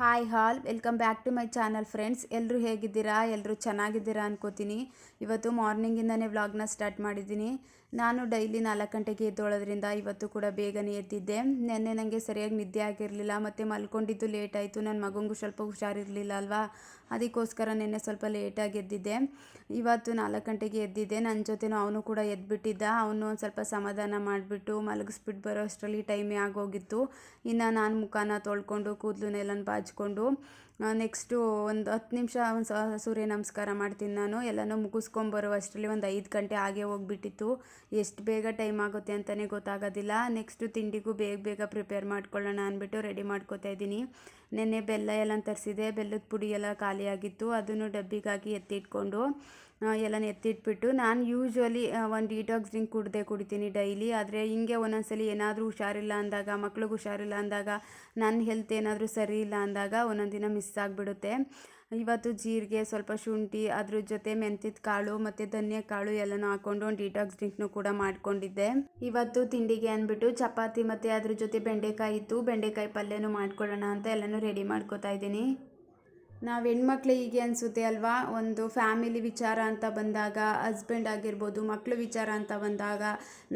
Hi all welcome back to my channel friends. ಎಲ್ಲರೂ ಹೇಗಿದ್ದೀರಾ? ಎಲ್ಲರೂ ಚೆನ್ನಾಗಿದ್ದೀರಾ ಅನ್ಕೋತೀನಿ. ಇವತ್ತು ಮಾರ್ನಿಂಗಿಂದನೇ ವ್ಲಾಗ್ನ ಸ್ಟಾರ್ಟ್ ಮಾಡಿದ್ದೀನಿ. ನಾನು ಡೈಲಿ 4 ಗಂಟೆಗೆ ಎದ್ದೋಳೋದ್ರಿಂದ ಇವತ್ತು ಕೂಡ ಬೇಗನೆ ಎದ್ದಿದ್ದೆ. ನೆನ್ನೆ ನನಗೆ ಸರಿಯಾಗಿ ನಿದ್ದೆ ಆಗಿರಲಿಲ್ಲ ಮತ್ತು ಮಲ್ಕೊಂಡಿದ್ದು ಲೇಟ್ ಆಯಿತು. ನನ್ನ ಮಗನಿಗೂ ಸ್ವಲ್ಪ ಹುಷಾರಿರಲಿಲ್ಲ ಅಲ್ವಾ, ಅದಕ್ಕೋಸ್ಕರ ನೆನ್ನೆ ಸ್ವಲ್ಪ ಲೇಟಾಗಿ ಎದ್ದಿದ್ದೆ. ಇವತ್ತು 4 ಗಂಟೆಗೆ ಎದ್ದಿದ್ದೆ. ನನ್ನ ಜೊತೆನೂ ಅವನು ಕೂಡ ಎದ್ಬಿಟ್ಟಿದ್ದ. ಅವನು ಒಂದು ಸ್ವಲ್ಪ ಸಮಾಧಾನ ಮಾಡಿಬಿಟ್ಟು ಮಲಗಿಸ್ಬಿಟ್ಟು ಬರೋ ಅಷ್ಟರಲ್ಲಿ ಟೈಮೇ ಆಗೋಗಿತ್ತು. ಇನ್ನು ನಾನು ಮುಖಾನ ತೊಳ್ಕೊಂಡು ಕೂದಲನ್ನೆಲ್ಲ ಬಾಚ್ಕೊಂಡು ನೆಕ್ಸ್ಟು ಒಂದು 10 ನಿಮಿಷ ಒಂದು ಸೂರ್ಯ ನಮಸ್ಕಾರ ಮಾಡ್ತೀನಿ. ನಾನು ಎಲ್ಲನೂ ಮುಗಿಸ್ಕೊಂಬರೋ ಅಷ್ಟರಲ್ಲಿ ಒಂದು 5 ಗಂಟೆ ಆಗೇ ಹೋಗ್ಬಿಟ್ಟಿತ್ತು. ಎಷ್ಟು ಬೇಗ ಟೈಮ್ ಆಗುತ್ತೆ ಅಂತಲೇ ಗೊತ್ತಾಗೋದಿಲ್ಲ. ನೆಕ್ಸ್ಟು ತಿಂಡಿಗೂ ಬೇಗ ಪ್ರಿಪೇರ್ ಮಾಡ್ಕೊಳ್ಳೋಣ ಅಂದ್ಬಿಟ್ಟು ರೆಡಿ ಮಾಡ್ಕೋತಾ ಇದ್ದೀನಿ. ನೆನ್ನೆ ಬೆಲ್ಲ ಎಲ್ಲ ತರಿಸಿದೆ. ಬೆಲ್ಲದ ಪುಡಿ ಎಲ್ಲ ಖಾಲಿಯಾಗಿತ್ತು. ಅದನ್ನು ಡಬ್ಬಿಗಾಗಿ ಎತ್ತಿಟ್ಕೊಂಡು ಎಲ್ಲನ ಎತ್ತಿಟ್ಬಿಟ್ಟು ನಾನು ಯೂಶ್ವಲಿ ಒಂದು ಡಿಟಾಕ್ಸ್ ಡ್ರಿಂಕ್ ಕುಡಿತೀನಿ ಡೈಲಿ. ಆದರೆ ಹಿಂಗೆ ಒಂದೊಂದ್ಸಲಿ ಏನಾದರೂ ಹುಷಾರಿಲ್ಲ ಅಂದಾಗ, ಮಕ್ಳಿಗೆ ಹುಷಾರಿಲ್ಲ ಅಂದಾಗ, ನನ್ನ ಹೆಲ್ತ್ ಏನಾದರೂ ಸರಿ ಇಲ್ಲ ಅಂದಾಗ ಒಂದೊಂದು ದಿನ ಮಿಸ್ ಆಗಿಬಿಡುತ್ತೆ. ಇವತ್ತು ಜೀರಿಗೆ, ಸ್ವಲ್ಪ ಶುಂಠಿ, ಅದ್ರ ಜೊತೆ ಮೆಂತ್ಯದ ಕಾಳು ಮತ್ತು ಧನಿಯಾ ಕಾಳು ಎಲ್ಲನೂ ಹಾಕ್ಕೊಂಡು ಒಂದು ಡಿಟಾಕ್ಸ್ ಡ್ರಿಂಕ್ನು ಕೂಡ ಮಾಡ್ಕೊಂಡಿದ್ದೆ. ಇವತ್ತು ತಿಂಡಿಗೆ ಅಂದ್ಬಿಟ್ಟು ಚಪಾತಿ ಮತ್ತು ಅದ್ರ ಜೊತೆ ಬೆಂಡೆಕಾಯಿ ಇತ್ತು. ಬೆಂಡೆಕಾಯಿ ಪಲ್ಯನೂ ಮಾಡ್ಕೊಳ್ಳೋಣ ಅಂತ ಎಲ್ಲನೂ ರೆಡಿ ಮಾಡ್ಕೋತಾ ಇದ್ದೀನಿ. ನಾವು ಹೆಣ್ಮಕ್ಳಿಗೆ ಅನಿಸುತ್ತೆ ಅಲ್ವಾ, ಒಂದು ಫ್ಯಾಮಿಲಿ ವಿಚಾರ ಅಂತ ಬಂದಾಗ, ಹಸ್ಬೆಂಡ್ ಆಗಿರ್ಬೋದು, ಮಕ್ಕಳು ವಿಚಾರ ಅಂತ ಬಂದಾಗ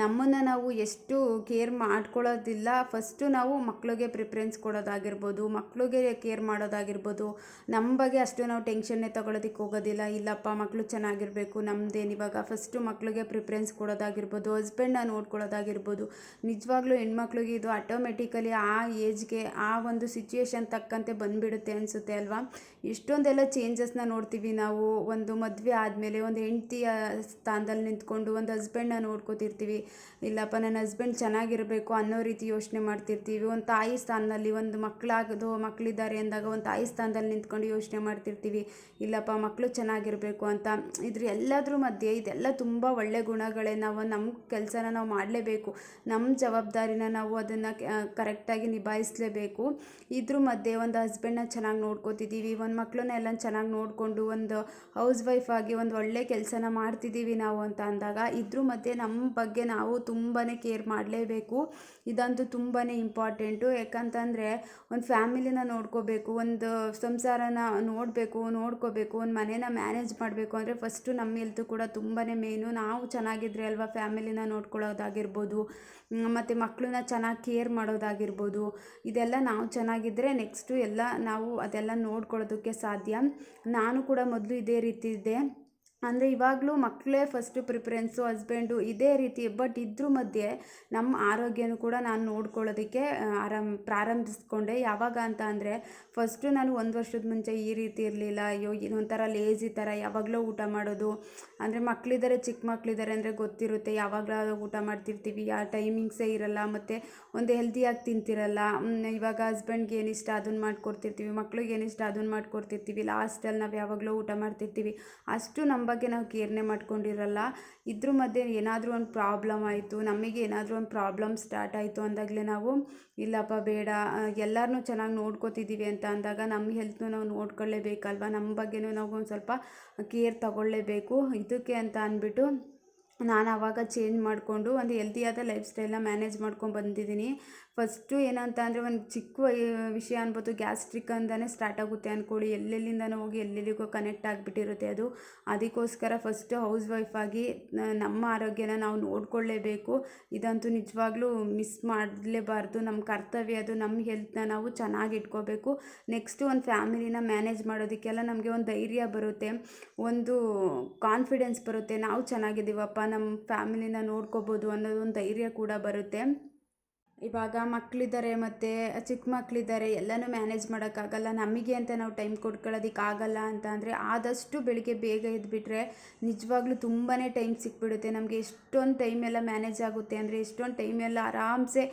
ನಮ್ಮನ್ನು ನಾವು ಎಷ್ಟು ಕೇರ್ ಮಾಡ್ಕೊಳ್ಳೋದಿಲ್ಲ. ಫಸ್ಟು ನಾವು ಮಕ್ಕಳಿಗೆ ಪ್ರಿಫರೆನ್ಸ್ ಕೊಡೋದಾಗಿರ್ಬೋದು, ಮಕ್ಕಳಿಗೆ ಕೇರ್ ಮಾಡೋದಾಗಿರ್ಬೋದು. ನಮ್ಮ ಬಗ್ಗೆ ಅಷ್ಟು ನಾವು ಟೆನ್ಷನ್ನೇ ತೊಗೊಳೋದಕ್ಕೆ ಹೋಗೋದಿಲ್ಲ. ಇಲ್ಲಪ್ಪ ಮಕ್ಕಳು ಚೆನ್ನಾಗಿರಬೇಕು, ನಮ್ಮದೇನು ಇವಾಗ ಫಸ್ಟು ಮಕ್ಕಳಿಗೆ ಪ್ರಿಫರೆನ್ಸ್ ಕೊಡೋದಾಗಿರ್ಬೋದು, ಹಸ್ಬೆಂಡ್ನ ನೋಡ್ಕೊಳ್ಳೋದಾಗಿರ್ಬೋದು. ನಿಜವಾಗ್ಲೂ ಹೆಣ್ಮಕ್ಳಿಗೆ ಇದು ಆಟೋಮೆಟಿಕಲಿ ಆ ಏಜ್ಗೆ, ಆ ಒಂದು ಸಿಚುವೇಶನ್ ತಕ್ಕಂತೆ ಬಂದುಬಿಡುತ್ತೆ ಅನಿಸುತ್ತೆ ಅಲ್ವಾ. ಇಷ್ಟೊಂದೆಲ್ಲ ಚೇಂಜಸ್ನ ನೋಡ್ತೀವಿ ನಾವು. ಒಂದು ಮದುವೆ ಆದಮೇಲೆ ಒಂದು ಹೆಂಡತಿಯ ಸ್ಥಾನದಲ್ಲಿ ನಿಂತ್ಕೊಂಡು ಒಂದು ಹಸ್ಬೆಂಡ್ನ ನೋಡ್ಕೋತಿರ್ತೀವಿ. ಇಲ್ಲಪ್ಪ ನನ್ನ ಹಸ್ಬೆಂಡ್ ಚೆನ್ನಾಗಿರಬೇಕು ಅನ್ನೋ ರೀತಿ ಯೋಚನೆ ಮಾಡ್ತಿರ್ತೀವಿ. ಒಂದು ತಾಯಿ ಸ್ಥಾನದಲ್ಲಿ, ಒಂದು ಮಕ್ಕಳಿದ್ದಾರೆ ಅಂದಾಗ ಒಂದು ತಾಯಿ ಸ್ಥಾನದಲ್ಲಿ ನಿಂತ್ಕೊಂಡು ಯೋಚನೆ ಮಾಡ್ತಿರ್ತೀವಿ. ಇಲ್ಲಪ್ಪ ಮಕ್ಕಳು ಚೆನ್ನಾಗಿರಬೇಕು ಅಂತ. ಎಲ್ಲದ್ರ ಮಧ್ಯೆ ಇದೆಲ್ಲ ತುಂಬ ಒಳ್ಳೆ ಗುಣಗಳೇ. ನಾವು ನಮ್ಮ ಕೆಲಸನ ನಾವು ಮಾಡಲೇಬೇಕು. ನಮ್ಮ ಜವಾಬ್ದಾರಿನ ನಾವು ಅದನ್ನು ಕರೆಕ್ಟಾಗಿ ನಿಭಾಯಿಸಲೇಬೇಕು. ಇದ್ರ ಮಧ್ಯೆ ಒಂದು ಹಸ್ಬೆಂಡ್ನ ಚೆನ್ನಾಗಿ ನೋಡ್ಕೋತಿದ್ದೀವಿ, ಒಂದು ಮಕ್ಕಳನ್ನ ಎಲ್ಲ ಚೆನ್ನಾಗಿ ನೋಡಿಕೊಂಡು ಒಂದು ಹೌಸ್ ವೈಫ್ ಆಗಿ ಒಂದು ಒಳ್ಳೆ ಕೆಲಸನ ಮಾಡ್ತಿದ್ದೀವಿ ನಾವು ಅಂತ ಅಂದಾಗ, ಇದ್ರ ಮಧ್ಯೆ ನಮ್ಮ ಬಗ್ಗೆ ನಾವು ತುಂಬಾ ಕೇರ್ ಮಾಡಲೇಬೇಕು. ಇದಂತೂ ತುಂಬಾ ಇಂಪಾರ್ಟೆಂಟು. ಯಾಕಂತಂದರೆ ಒಂದು ಫ್ಯಾಮಿಲಿನ ನೋಡ್ಕೋಬೇಕು, ಒಂದು ಸಂಸಾರನ ನೋಡ್ಕೋಬೇಕು, ಒಂದು ಮನೇನ ಮ್ಯಾನೇಜ್ ಮಾಡಬೇಕು ಅಂದರೆ ಫಸ್ಟು ನಮ್ಮ ಹೆಲ್ತು ಕೂಡ ತುಂಬಾ ಮೇನು. ನಾವು ಚೆನ್ನಾಗಿದ್ರೆ ಅಲ್ವಾ ಫ್ಯಾಮಿಲಿನ ನೋಡ್ಕೊಳ್ಳೋದಾಗಿರ್ಬೋದು, ಮತ್ತು ಮಕ್ಕಳನ್ನ ಚೆನ್ನಾಗಿ ಕೇರ್ ಮಾಡೋದಾಗಿರ್ಬೋದು. ಇದೆಲ್ಲ ನಾವು ಚೆನ್ನಾಗಿದ್ದರೆ ನೆಕ್ಸ್ಟು ಎಲ್ಲ ನಾವು ಅದೆಲ್ಲ ನೋಡ್ಕೊಳ್ಳೋದಕ್ಕೆ ಸಾಧ್ಯ. ನಾನು ಕೂಡ ಮೊದಲು ಇದೇ ರೀತಿ ಇದ್ದೆ. ಅಂದರೆ ಇವಾಗಲೂ ಮಕ್ಕಳೇ ಫಸ್ಟು ಪ್ರಿಫರೆನ್ಸು, ಹಸ್ಬೆಂಡು ಇದೇ ರೀತಿ. ಬಟ್ ಇದ್ರ ಮಧ್ಯೆ ನಮ್ಮ ಆರೋಗ್ಯನೂ ಕೂಡ ನಾನು ನೋಡ್ಕೊಳ್ಳೋದಕ್ಕೆ ಪ್ರಾರಂಭಿಸ್ಕೊಂಡೆ. ಯಾವಾಗ ಅಂತ ಅಂದರೆ ಫಸ್ಟು ನಾನು 1 ವರ್ಷದ ಮುಂಚೆ ಈ ರೀತಿ ಇರಲಿಲ್ಲ. ಅಯ್ಯೋ ಒಂಥರ ಲೇಜಿ ಥರ ಯಾವಾಗಲೂ ಊಟ ಮಾಡೋದು. ಅಂದರೆ ಮಕ್ಕಳಿದ್ದಾರೆ, ಚಿಕ್ಕ ಮಕ್ಕಳಿದ್ದಾರೆ ಅಂದರೆ ಗೊತ್ತಿರುತ್ತೆ, ಯಾವಾಗಲೂ ಊಟ ಮಾಡ್ತಿರ್ತೀವಿ, ಆ ಟೈಮಿಂಗ್ಸೇ ಇರಲ್ಲ, ಮತ್ತು ಒಂದು ಹೆಲ್ದಿಯಾಗಿ ತಿಂತಿರಲ್ಲ. ಇವಾಗ ಹಸ್ಬೆಂಡ್ಗೆ ಏನಿಷ್ಟ ಅದನ್ನು ಮಾಡ್ಕೊಡ್ತಿರ್ತೀವಿ, ಮಕ್ಳಿಗೆ ಏನಿಷ್ಟ ಅದನ್ನು ಮಾಡ್ಕೊಡ್ತಿರ್ತೀವಿ. ಲಾಸ್ಟಲ್ಲಿ ನಾವು ಯಾವಾಗಲೂ ಊಟ ಮಾಡ್ತಿರ್ತೀವಿ. ಅಷ್ಟು ನಮ್ಮ ಬಗ್ಗೆ ನಾವು ಕೇರ್ನೇ ಮಾಡ್ಕೊಂಡಿರಲ್ಲ. ಇದ್ರ ಮಧ್ಯೆ ಏನಾದರೂ ಒಂದು ಪ್ರಾಬ್ಲಮ್ ಆಯಿತು, ನಮಗೆ ಏನಾದರೂ ಒಂದು ಪ್ರಾಬ್ಲಮ್ ಸ್ಟಾರ್ಟ್ ಆಯಿತು ಅಂದಾಗಲೇ ನಾವು ಇಲ್ಲಪ್ಪ ಬೇಡ, ಎಲ್ಲರನ್ನೂ ಚೆನ್ನಾಗಿ ನೋಡ್ಕೋತಿದ್ದೀವಿ ಅಂತ ಅಂದಾಗ ನಮ್ಮ ಹೆಲ್ತ್ನೂ ನಾವು ನೋಡ್ಕೊಳ್ಳೇಬೇಕಲ್ವ. ನಮ್ಮ ಬಗ್ಗೆನೂ ನಾವು ಒಂದು ಸ್ವಲ್ಪ ಕೇರ್ ತಗೊಳ್ಳೇಬೇಕು. ಇದಕ್ಕೆ ಅಂತ ಅಂದ್ಬಿಟ್ಟು ನಾನು ಆವಾಗ ಚೇಂಜ್ ಮಾಡಿಕೊಂಡು ಒಂದು ಹೆಲ್ದಿಯಾದ ಲೈಫ್ ಸ್ಟೈಲ್ನ ಮ್ಯಾನೇಜ್ ಮಾಡ್ಕೊಂಡು ಬಂದಿದ್ದೀನಿ. ಫಸ್ಟು ಏನಂತ ಅಂದರೆ ಒಂದು ಚಿಕ್ಕ ವಿಷಯ ಅನ್ಬೋದು, ಗ್ಯಾಸ್ಟ್ರಿಕ್ ಅಂತಲೇ ಸ್ಟಾರ್ಟ್ ಆಗುತ್ತೆ ಅಂದ್ಕೊಳ್ಳಿ. ಎಲ್ಲೆಲ್ಲಿಂದನೂ ಹೋಗಿ ಎಲ್ಲೆಲ್ಲಿಗೋ ಕನೆಕ್ಟ್ ಆಗಿಬಿಟ್ಟಿರುತ್ತೆ ಅದು. ಅದಕ್ಕೋಸ್ಕರ ಫಸ್ಟು ಹೌಸ್ ವೈಫಾಗಿ ನಮ್ಮ ಆರೋಗ್ಯನ ನಾವು ನೋಡ್ಕೊಳ್ಳೇಬೇಕು. ಇದಂತೂ ನಿಜವಾಗ್ಲೂ ಮಿಸ್ ಮಾಡಲೇಬಾರ್ದು. ನಮ್ಮ ಕರ್ತವ್ಯ ಅದು. ನಮ್ಮ ಹೆಲ್ತ್ನ ನಾವು ಚೆನ್ನಾಗಿ ಇಟ್ಕೋಬೇಕು. ನೆಕ್ಸ್ಟು ಒಂದು ಫ್ಯಾಮಿಲಿನ ಮ್ಯಾನೇಜ್ ಮಾಡೋದಕ್ಕೆಲ್ಲ ನಮಗೆ ಒಂದು ಧೈರ್ಯ ಬರುತ್ತೆ, ಒಂದು ಕಾನ್ಫಿಡೆನ್ಸ್ ಬರುತ್ತೆ. ನಾವು ಚೆನ್ನಾಗಿದ್ದೀವಪ್ಪ, ನಮ್ಮ ಫ್ಯಾಮಿಲಿನ ನೋಡ್ಕೋಬೋದು ಅನ್ನೋದು ಒಂದು ಧೈರ್ಯ ಕೂಡ ಬರುತ್ತೆ. ಇವಾಗ ಮಕ್ಕಳಿದ್ದಾರೆ ಮತ್ತು ಚಿಕ್ಕ ಮಕ್ಕಳಿದ್ದಾರೆ, ಎಲ್ಲನೂ ಮ್ಯಾನೇಜ್ ಮಾಡೋಕ್ಕಾಗಲ್ಲ. ನಮಗೆ ಅಂತ ನಾವು ಟೈಮ್ ಕೊಡ್ಕೊಳ್ಳೋದಕ್ಕಾಗಲ್ಲ ಅಂತ ಅಂದರೆ ಆದಷ್ಟು ಬೆಳಿಗ್ಗೆ ಬೇಗ ಎದ್ದುಬಿಟ್ರೆ ನಿಜವಾಗ್ಲೂ ತುಂಬಾ ಟೈಮ್ ಸಿಕ್ಬಿಡುತ್ತೆ ನಮಗೆ. ಎಷ್ಟೊಂದು ಟೈಮೆಲ್ಲ ಮ್ಯಾನೇಜ್ ಆಗುತ್ತೆ ಅಂದರೆ ಎಷ್ಟೊಂದು ಟೈಮೆಲ್ಲ ಆರಾಮ್ಸೆ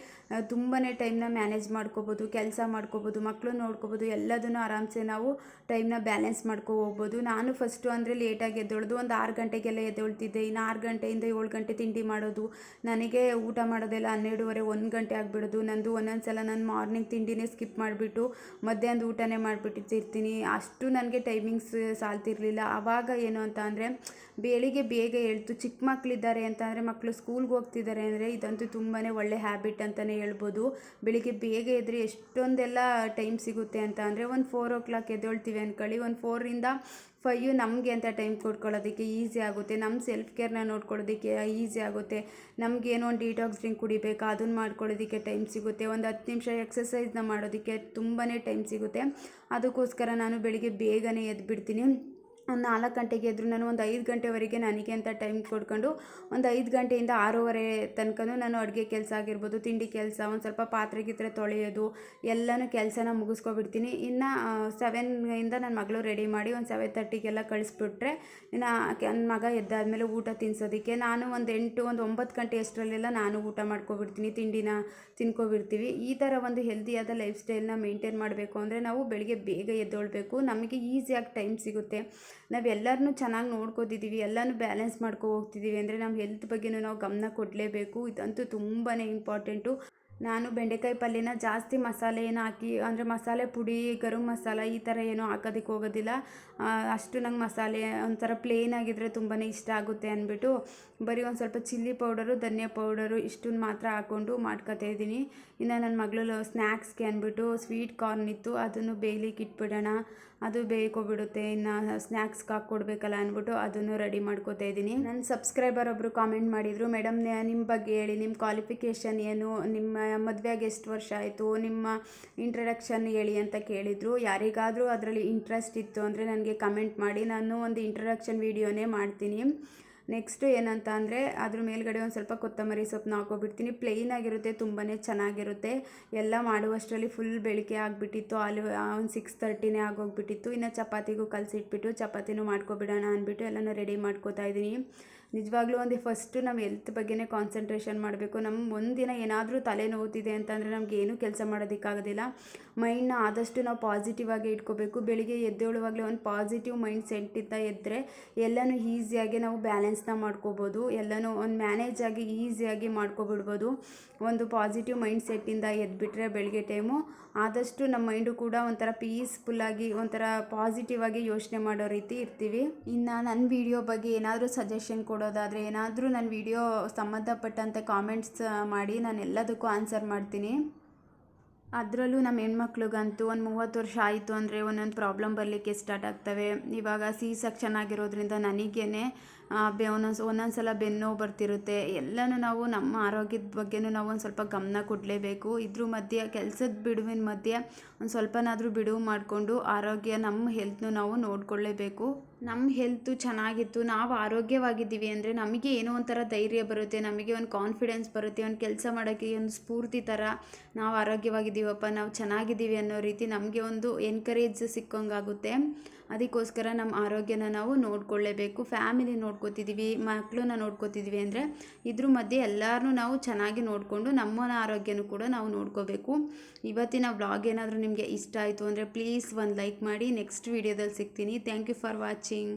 ತುಂಬಾ ಟೈಮ್ನ ಮ್ಯಾನೇಜ್ ಮಾಡ್ಕೋಬೋದು, ಕೆಲಸ ಮಾಡ್ಕೋಬೋದು, ಮಕ್ಕಳು ನೋಡ್ಕೋಬೋದು, ಎಲ್ಲದನ್ನು ಆರಾಮ್ಸೆ ನಾವು ಟೈಮ್ನ ಬ್ಯಾಲೆನ್ಸ್ ಹೋಗ್ಬೋದು. ನಾನು ಫಸ್ಟು ಅಂದರೆ ಲೇಟಾಗಿ ಎದ್ದೇಳೋದು, ಒಂದು 6 ಗಂಟೆಗೆಲ್ಲ ಎದ್ದೇಳ್ತಿದ್ದೆ. ಇನ್ನು 6 ಗಂಟೆಯಿಂದ 7 ಗಂಟೆ ತಿಂಡಿ ಮಾಡೋದು, ನನಗೆ ಊಟ ಮಾಡೋದೆಲ್ಲ 12:30 1 ಗಂಟೆ ಆಗಿಬಿಡೋದು. ನಂದು ಒಂದೊಂದು ಸಲ ನಾನು ಮಾರ್ನಿಂಗ್ ತಿಂಡಿನೇ ಸ್ಕಿಪ್ ಮಾಡಿಬಿಟ್ಟು ಮಧ್ಯಾಹ್ನದ ಊಟನೇ ಮಾಡಿಬಿಟ್ಟಿರ್ತೀನಿ. ಅಷ್ಟು ನನಗೆ ಟೈಮಿಂಗ್ಸ್ ಸಾಲ್ತಿರಲಿಲ್ಲ. ಆವಾಗ ಏನು ಅಂತ ಅಂದರೆ ಬೆಳಿಗ್ಗೆ ಬೇಗ ಚಿಕ್ಕ ಮಕ್ಕಳಿದ್ದಾರೆ ಅಂತ ಅಂದರೆ, ಮಕ್ಕಳು ಸ್ಕೂಲ್ಗೆ ಹೋಗ್ತಿದ್ದಾರೆ ಅಂದರೆ ಇದಂತೂ ತುಂಬಾ ಒಳ್ಳೆ ಹ್ಯಾಬಿಟ್ ಅಂತಲೇ ಹೇಳ್ಬೋದು. ಬೆಳಿಗ್ಗೆ ಬೇಗ ಎದ್ದರೆ ಎಷ್ಟೊಂದೆಲ್ಲ ಟೈಮ್ ಸಿಗುತ್ತೆ ಅಂತ ಅಂದರೆ ಒಂದು 4 o'clock ಎದ್ದೇಳ್ತೀವಿ ಅಂದ್ಕೊಳ್ಳಿ, ಒಂದು 4ರಿಂದ 5 ನಮಗೆ ಅಂತ ಟೈಮ್ ಕೊಡ್ಕೊಳ್ಳೋದಕ್ಕೆ ಈಸಿ ಆಗುತ್ತೆ. ನಮ್ಮ ಸೆಲ್ಫ್ ಕೇರ್ನ ನೋಡ್ಕೊಳ್ಳೋದಕ್ಕೆ ಈಸಿ ಆಗುತ್ತೆ. ನಮಗೇನೋ ಒಂದು ಡಿಟಾಕ್ಸ್ ಡ್ರಿಂಕ್ ಕುಡಿಬೇಕಾ ಅದನ್ನು ಮಾಡ್ಕೊಳ್ಳೋದಕ್ಕೆ ಟೈಮ್ ಸಿಗುತ್ತೆ. ಒಂದು 10 ನಿಮಿಷ ಎಕ್ಸಸೈಸ್ನ ಮಾಡೋದಕ್ಕೆ ತುಂಬಾ ಟೈಮ್ ಸಿಗುತ್ತೆ. ಅದಕ್ಕೋಸ್ಕರ ನಾನು ಬೆಳಿಗ್ಗೆ ಬೇಗನೆ ಎದ್ದುಬಿಡ್ತೀನಿ. ಒಂದು 4 ಗಂಟೆಗೆ ಎದ್ದರೂ ನಾನು ಒಂದು 5 ಗಂಟೆವರೆಗೆ ನನಗೆ ಅಂತ ಟೈಮ್ ಕೊಡ್ಕೊಂಡು ಒಂದು 5 ಗಂಟೆಯಿಂದ 6:30 ತನಕನೂ ನಾನು ಅಡುಗೆ ಕೆಲಸ ಆಗಿರ್ಬೋದು, ತಿಂಡಿ ಕೆಲಸ, ಒಂದು ಸ್ವಲ್ಪ ಪಾತ್ರೆ ಗೀತ್ರೆ ತೊಳೆಯೋದು ಎಲ್ಲನೂ ಕೆಲಸನ ಮುಗಿಸ್ಕೊಬಿಡ್ತೀನಿ. ಇನ್ನು 7ಇಂದ ನನ್ನ ಮಗಳು ರೆಡಿ ಮಾಡಿ ಒಂದು 7:30ಗೆಲ್ಲ ಕಳಿಸ್ಬಿಟ್ರೆ ಇನ್ನು ನನ್ನ ಮಗ ಎದ್ದಾದಮೇಲೆ ಊಟ ತಿನ್ನಿಸೋದಕ್ಕೆ ನಾನು ಒಂದು 8 ಒಂದು 9 ಗಂಟೆ ಅಷ್ಟರಲ್ಲೆಲ್ಲ ನಾನು ಊಟ ಮಾಡ್ಕೊಬಿಡ್ತೀನಿ, ತಿಂಡಿನ ತಿನ್ಕೊಬಿಡ್ತೀವಿ. ಈ ಥರ ಒಂದು ಹೆಲ್ದಿಯಾದ ಲೈಫ್ ಸ್ಟೈಲ್ನ ಮೇಂಟೈನ್ ಮಾಡಬೇಕು ಅಂದರೆ ನಾವು ಬೆಳಿಗ್ಗೆ ಬೇಗ ಎದ್ದೇಳಬೇಕು. ನಮಗೆ ಈಸಿಯಾಗಿ ಟೈಮ್ ಸಿಗುತ್ತೆ. ನಾವೆಲ್ಲರನ್ನೂ ಚೆನ್ನಾಗಿ ನೋಡ್ಕೋತಿದ್ದೀವಿ, ಎಲ್ಲನೂ ಬ್ಯಾಲೆನ್ಸ್ ಹೋಗ್ತಿದ್ದೀವಿ ಅಂದರೆ ನಮ್ಮ ಹೆಲ್ತ್ ಬಗ್ಗೆನೂ ನಾವು ಗಮನ ಕೊಡಲೇಬೇಕು. ಇದಂತೂ ತುಂಬಾ ಇಂಪಾರ್ಟೆಂಟು. ನಾನು ಬೆಂಡೆಕಾಯಿ ಪಲ್ಯನ ಜಾಸ್ತಿ ಮಸಾಲೆ ಏನು ಹಾಕಿ ಅಂದರೆ ಮಸಾಲೆ ಪುಡಿ, ಗರಂ ಮಸಾಲ ಈ ಥರ ಏನೂ ಹಾಕೋದಕ್ಕೆ ಹೋಗೋದಿಲ್ಲ. ಅಷ್ಟು ನಂಗೆ ಮಸಾಲೆ ಒಂಥರ ಪ್ಲೇನ್ ಆಗಿದ್ದರೆ ತುಂಬಾ ಇಷ್ಟ ಆಗುತ್ತೆ ಅಂದ್ಬಿಟ್ಟು ಬರೀ ಒಂದು ಸ್ವಲ್ಪ ಚಿಲ್ಲಿ ಪೌಡರು, ಧನಿಯಾ ಪೌಡರು ಇಷ್ಟನ್ನು ಮಾತ್ರ ಹಾಕ್ಕೊಂಡು ಮಾಡ್ಕೊತಾ ಇದ್ದೀನಿ. ಇನ್ನು ನನ್ನ ಮಗಳು ಸ್ನ್ಯಾಕ್ಸ್ಗೆ ಅಂದ್ಬಿಟ್ಟು ಸ್ವೀಟ್ ಕಾರ್ನ್ ಇತ್ತು, ಅದನ್ನು ಬೇಯಲಿಕ್ಕೆ ಇಟ್ಬಿಡೋಣ, ಅದು ಬೇಯ್ಕೊಬಿಡುತ್ತೆ. ಇನ್ನು ಸ್ನ್ಯಾಕ್ಸ್ಗೆ ಹಾಕ್ಕೊಡ್ಬೇಕಲ್ಲ ಅಂದ್ಬಿಟ್ಟು ಅದನ್ನು ರೆಡಿ ಮಾಡ್ಕೋತಾ ಇದ್ದೀನಿ. ನನ್ನ ಸಬ್ಸ್ಕ್ರೈಬರ್ ಒಬ್ಬರು ಕಾಮೆಂಟ್ ಮಾಡಿದರು, ಮೇಡಮ್ ನಿಮ್ಮ ಬಗ್ಗೆ ಹೇಳಿ, ನಿಮ್ಮ ಕ್ವಾಲಿಫಿಕೇಷನ್ ಏನು, ನಿಮ್ಮ ಮದುವೆಗೆ ಎಷ್ಟು ವರ್ಷ ಆಯಿತು, ನಿಮ್ಮ ಇಂಟ್ರಡಕ್ಷನ್ ಹೇಳಿ ಅಂತ ಕೇಳಿದರು. ಯಾರಿಗಾದರೂ ಅದರಲ್ಲಿ ಇಂಟ್ರೆಸ್ಟ್ ಇತ್ತು ಅಂದರೆ ನನಗೆ ಕಮೆಂಟ್ ಮಾಡಿ, ನಾನು ಒಂದು ಇಂಟ್ರಡಕ್ಷನ್ ವೀಡಿಯೋನೇ ಮಾಡ್ತೀನಿ. ನೆಕ್ಸ್ಟು ಏನಂತ ಅಂದರೆ ಅದ್ರ ಮೇಲ್ಗಡೆ ಒಂದು ಸ್ವಲ್ಪ ಕೊತ್ತಂಬರಿ ಸೊಪ್ಪನ್ನ ಹಾಕೋಬಿಡ್ತೀನಿ. ಪ್ಲೇನ್ ಆಗಿರುತ್ತೆ, ತುಂಬಾ ಚೆನ್ನಾಗಿರುತ್ತೆ. ಎಲ್ಲ ಮಾಡುವಷ್ಟರಲ್ಲಿ ಫುಲ್ ಬೆಳಗ್ಗೆ ಆಗಿಬಿಟ್ಟಿತ್ತು, ಅಲ್ಲಿ ಒಂದು 6:30ನೇ ಆಗೋಗ್ಬಿಟ್ಟಿತ್ತು. ಇನ್ನು ಚಪಾತಿಗೂ ಕಲಸಿಟ್ಬಿಟ್ಟು ಚಪಾತಿನೂ ಮಾಡ್ಕೊಬಿಡೋಣ ಅಂದ್ಬಿಟ್ಟು ಎಲ್ಲನೂ ರೆಡಿ ಮಾಡ್ಕೋತಾ ಇದ್ದೀನಿ. ನಿಜವಾಗ್ಲೂ ಒಂದು ಫಸ್ಟು ನಮ್ಮ ಹೆಲ್ತ್ ಬಗ್ಗೆನೇ ಕಾನ್ಸಂಟ್ರೇಷನ್ ಮಾಡಬೇಕು. ನಮ್ಮ ಒಂದಿನ ಏನಾದರೂ ತಲೆ ನೋವ್ತಿದೆ ಅಂತಂದರೆ ನಮ್ಗೆ ಏನೂ ಕೆಲಸ ಮಾಡೋದಕ್ಕಾಗೋದಿಲ್ಲ. ಮೈಂಡ್ನ ಆದಷ್ಟು ನಾವು ಪಾಸಿಟಿವ್ ಆಗಿ ಇಟ್ಕೋಬೇಕು. ಬೆಳಿಗ್ಗೆ ಎದ್ದೇಳುವಾಗಲೇ ಒಂದು ಪಾಸಿಟಿವ್ ಮೈಂಡ್ ಸೆಟ್ಟಿಂದ ಎದ್ದರೆ ಎಲ್ಲನೂ ಈಸಿಯಾಗಿ ನಾವು ಬ್ಯಾಲೆನ್ಸ್ನ ಮಾಡ್ಕೋಬೋದು. ಎಲ್ಲನೂ ಒಂದು ಮ್ಯಾನೇಜ್ ಆಗಿ ಈಸಿಯಾಗಿ ಮಾಡ್ಕೊಬಿಡ್ಬೋದು. ಒಂದು ಪಾಸಿಟಿವ್ ಮೈಂಡ್ ಸೆಟ್ಟಿಂದ ಎದ್ಬಿಟ್ರೆ ಬೆಳಗ್ಗೆ ಟೈಮು ಆದಷ್ಟು ನಮ್ಮ ಮೈಂಡು ಕೂಡ ಒಂಥರ ಪೀಸ್ಫುಲ್ಲಾಗಿ ಒಂಥರ ಪಾಸಿಟಿವ್ ಆಗಿ ಯೋಚನೆ ಮಾಡೋ ರೀತಿ ಇರ್ತೀವಿ. ಇನ್ನು ನನ್ನ ವಿಡಿಯೋ ಬಗ್ಗೆ ಏನಾದರೂ ಸಜೆಷನ್ ಕೊಡೋದಾದರೆ, ಏನಾದರೂ ನನ್ನ ವಿಡಿಯೋ ಸಂಬಂಧಪಟ್ಟಂತೆ ಕಾಮೆಂಟ್ಸ್ ಮಾಡಿ, ನಾನು ಎಲ್ಲದಕ್ಕೂ ಆನ್ಸರ್ ಮಾಡ್ತೀನಿ. ಅದರಲ್ಲೂ ನಮ್ಮ ಹೆಣ್ಮಕ್ಳಿಗಂತೂ ಒಂದು 30 ವರ್ಷ ಆಯಿತು ಅಂದರೆ ಒಂದೊಂದು ಪ್ರಾಬ್ಲಮ್ ಬರಲಿಕ್ಕೆ ಸ್ಟಾರ್ಟ್ ಆಗ್ತವೆ. ಇವಾಗ ಸೆಕ್ಷನ್ ಆಗಿರೋದ್ರಿಂದ ನನಗೇನೆ ಒಂದೊಂದು ಸಲ ಬೆನ್ನೋವು ಬರ್ತಿರುತ್ತೆ. ಎಲ್ಲನೂ ನಾವು ನಮ್ಮ ಆರೋಗ್ಯದ ಬಗ್ಗೆನೂ ನಾವು ಒಂದು ಸ್ವಲ್ಪ ಗಮನ ಕೊಡಲೇಬೇಕು. ಇದ್ರ ಮಧ್ಯೆ ಕೆಲಸದ ಬಿಡುವಿನ ಮಧ್ಯೆ ಒಂದು ಸ್ವಲ್ಪನಾದರೂ ಬಿಡುವು ಮಾಡಿಕೊಂಡು ಆರೋಗ್ಯ ನಮ್ಮ ಹೆಲ್ತ್ನು ನಾವು ನೋಡ್ಕೊಳ್ಳೇಬೇಕು. ನಮ್ಮ ಹೆಲ್ತು ಚೆನ್ನಾಗಿತ್ತು, ನಾವು ಆರೋಗ್ಯವಾಗಿದ್ದೀವಿ ಅಂದರೆ ನಮಗೆ ಏನೋ ಒಂಥರ ಧೈರ್ಯ ಬರುತ್ತೆ, ನಮಗೆ ಒಂದು ಕಾನ್ಫಿಡೆನ್ಸ್ ಬರುತ್ತೆ, ಒಂದು ಕೆಲಸ ಮಾಡೋಕ್ಕೆ ಒಂದು ಸ್ಫೂರ್ತಿ ಥರ ನಾವು ಆರೋಗ್ಯವಾಗಿದ್ದೀವಪ್ಪ, ನಾವು ಚೆನ್ನಾಗಿದ್ದೀವಿ ಅನ್ನೋ ರೀತಿ ನಮಗೆ ಒಂದು ಎನ್ಕರೇಜ್ ಸಿಕ್ಕಂಗಾಗುತ್ತೆ. ಅದಕ್ಕೋಸ್ಕರ ನಮ್ಮ ಆರೋಗ್ಯನ ನಾವು ನೋಡ್ಕೊಳ್ಳೇಬೇಕು. ಫ್ಯಾಮಿಲಿ ನೋಡ್ಕೋತಿದ್ದೀವಿ, ಮಕ್ಕಳನ್ನ ನೋಡ್ಕೋತಿದ್ದೀವಿ ಅಂದರೆ ಇದ್ರ ಮಧ್ಯೆ ಎಲ್ಲರನ್ನೂ ನಾವು ಚೆನ್ನಾಗಿ ನೋಡಿಕೊಂಡು ನಮ್ಮ ಆರೋಗ್ಯನೂ ಕೂಡ ನಾವು ನೋಡ್ಕೋಬೇಕು. ಇವತ್ತಿನ ವ್ಲಾಗ್ ಏನಾದರೂ ನಿಮಗೆ ಇಷ್ಟ ಆಯಿತು ಅಂದರೆ ಪ್ಲೀಸ್ ಒಂದು ಲೈಕ್ ಮಾಡಿ. ನೆಕ್ಸ್ಟ್ ವೀಡಿಯೋದಲ್ಲಿ ಸಿಗ್ತೀನಿ. Thank you for watching.